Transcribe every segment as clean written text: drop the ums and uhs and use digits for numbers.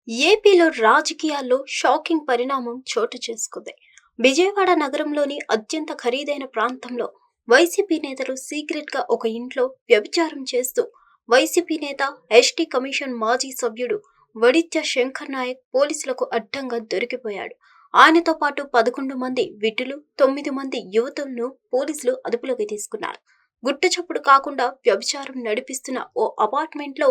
ఏపీలో రాజకీయాల్లో షాకింగ్ పరిణామం చోటు చేసుకుంది. విజయవాడ నగరంలోని అత్యంత ఖరీదైన ప్రాంతంలో వైసీపీ నేతలు సీక్రెట్గా ఒక ఇంట్లో వ్యభిచారం చేస్తూ వైసీపీ నేత ఎస్టీ కమిషన్ మాజీ సభ్యుడు వడిత్య శంకర్ నాయక్ పోలీసులకు అడ్డంగా దొరికిపోయాడు. ఆయనతో పాటు 11 మంది విటులు 9 మంది యువతులను పోలీసులు అదుపులోకి తీసుకున్నారు. గుట్టుచప్పుడు కాకుండా వ్యభిచారం నడిపిస్తున్న ఓ అపార్ట్మెంట్లో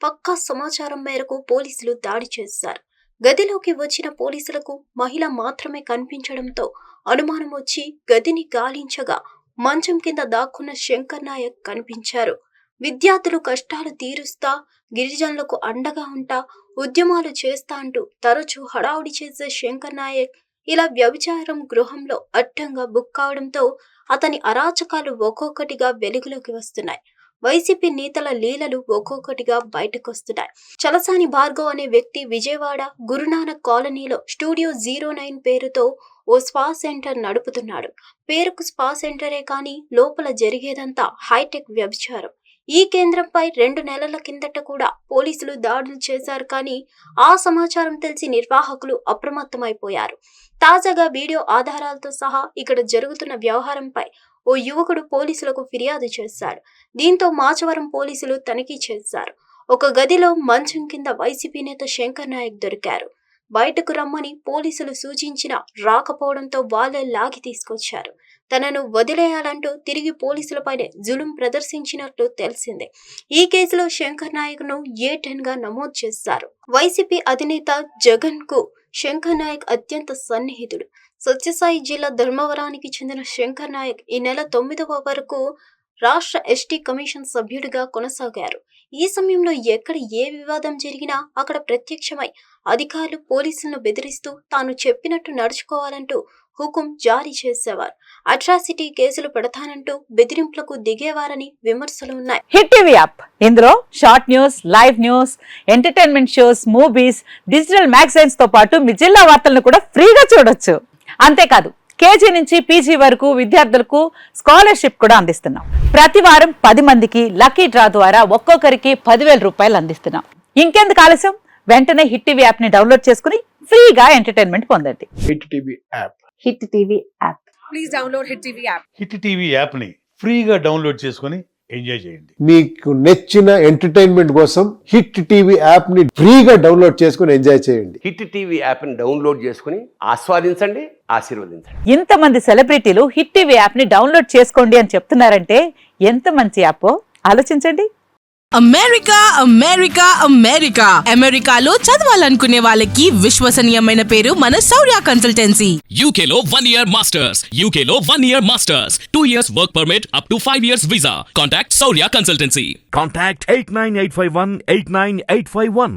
పక్కా సమాచారం మేరకు పోలీసులు దాడి చేశారు. గదిలోకి వచ్చిన పోలీసులకు మహిళ మాత్రమే కనిపించడంతో అనుమానం వచ్చి గదిని గాలించగా మంచం కింద దాక్కున్న శంకర్ నాయక్ కనిపించారు. విద్యార్థులు కష్టాలు తీరుస్తా, గిరిజనులకు అండగా ఉంటా, ఉద్యమాలు చేస్తా అంటూ తరచూ హడావుడి చేసే శంకర్ నాయక్ ఇలా వ్యభిచారం గృహంలో అడ్డంగా బుక్ కావడంతో అతని అరాచకాలు ఒక్కొక్కటిగా వెలుగులోకి వస్తున్నాయి. వైసీపీ నేతల లీలలు ఒక్కొక్కటిగా బయటకొస్తున్నాయి. చలసాని భార్గవ్ అనే వ్యక్తి విజయవాడ గురునానక్ కాలనీలో స్టూడియో 09 పేరుతో ఓ స్పా సెంటర్ నడుపుతున్నాడు. పేరుకు స్పా సెంటరే కానీ లోపల జరిగేదంతా హైటెక్ వ్యభిచారం. ఈ కేంద్రంపై 2 నెలల కిందట కూడా పోలీసులు దాడులు చేశారు, కానీ ఆ సమాచారం తెలిసి నిర్వాహకులు అప్రమత్తమైపోయారు. తాజాగా వీడియో ఆధారాలతో సహా ఇక్కడ జరుగుతున్న వ్యవహారంపై ఓ యువకుడు పోలీసులకు ఫిర్యాదు చేశాడు. దీంతో మాచవరం పోలీసులు తనిఖీ చేశారు. ఒక గదిలో మంచం కింద వైసీపీ నేత శంకర్ నాయక్ దొరికారు. బయటకు రమ్మని పోలీసులు సూచించినా రాకపోవడంతో వాళ్ళే లాగి తీసుకొచ్చారు. తనను వదిలేయాలంటూ తిరిగి పోలీసులపైనే జులుం ప్రదర్శించినట్లు తెలిసిందే. ఈ కేసులో శంకర్ నాయక్ ను A10 గా నమోదు చేశారు. వైసీపీ అధినేత జగన్ కు శంకర్ నాయక్ అత్యంత సన్నిహితుడు. సత్యసాయి జిల్లా ధర్మవరానికి చెందిన శంకర్ నాయక్ ఈ నెల 9వ వరకు రాష్ట్ర ఎస్టీ కమిషన్ సభ్యుడిగా కొనసాగారు. ఈ సమయంలో ఎక్కడ ఏ వివాదం జరిగినా అక్కడ ప్రత్యక్షమై అధికారులు పోలీసులను బెదిరిస్తూ తాను చెప్పినట్టు నడుచుకోవాలంటూ హుకుం జారీ చేసేవారు. అట్రాసిటీ కేసులు పెడతానంటూ బెదిరింపులకు దిగేవారని విమర్శలు ఉన్నాయి. హిట్ టీవీ యాప్, ఇందులో short news, live news, entertainment shows, movies, digital magazines తో పాటు మీ జిల్లా వార్తలను కూడా ఫ్రీగా చూడొచ్చు. అంతేకాదు కేజీ నుంచి పీజీ వరకు విద్యార్థులకు స్కాలర్షిప్ కూడా అందిస్తున్నాం. ప్రతి వారం 10 మందికి లక్కీ డ్రా ద్వారా ఒక్కొక్కరికి 10,000 రూపాయలు అందిస్తున్నాం. ఇంకెందుకు ఆలస్యం, వెంటనే హిట్ టీవీ యాప్ ని డౌన్లోడ్ చేసుకుని ఫ్రీగా ఎంటర్టైన్మెంట్ పొందండి. Hit TV app. Hit TV app. Please download hit TV app. Hit TV app ని ఫ్రీగా డౌన్లోడ్ చేసుకుని ఎంజాయ్ చేయండి. మీకు నచ్చిన ఎంటర్టైన్మెంట్ కోసం హిట్ టీవీ యాప్ ని ఫ్రీగా డౌన్లోడ్ చేసుకుని ఎంజాయ్ చేయండి. హిట్ టీవీ యాప్ ని డౌన్లోడ్ చేసుకుని ఆస్వాదించండి, ఆశీర్వదించండి. ఇంతమంది సెలబ్రిటీలు హిట్ టీవీ యాప్ ని డౌన్లోడ్ చేసుకోండి అని చెప్తున్నారంటే ఎంత మంచి యాప్ ఆలోచించండి. అమెరికా అమెరికా అమెరికా అమెరికాలో చదవాలనుకునే వాళ్ళకి విశ్వసనీయమైన పేరు మన శౌర్య కన్సల్టెన్సీ. UK లో 1 year masters. UK లో 1 year masters. 2 years work permit up to 5 years visa. Contact Saurya Consultancy. Contact 89851 89851.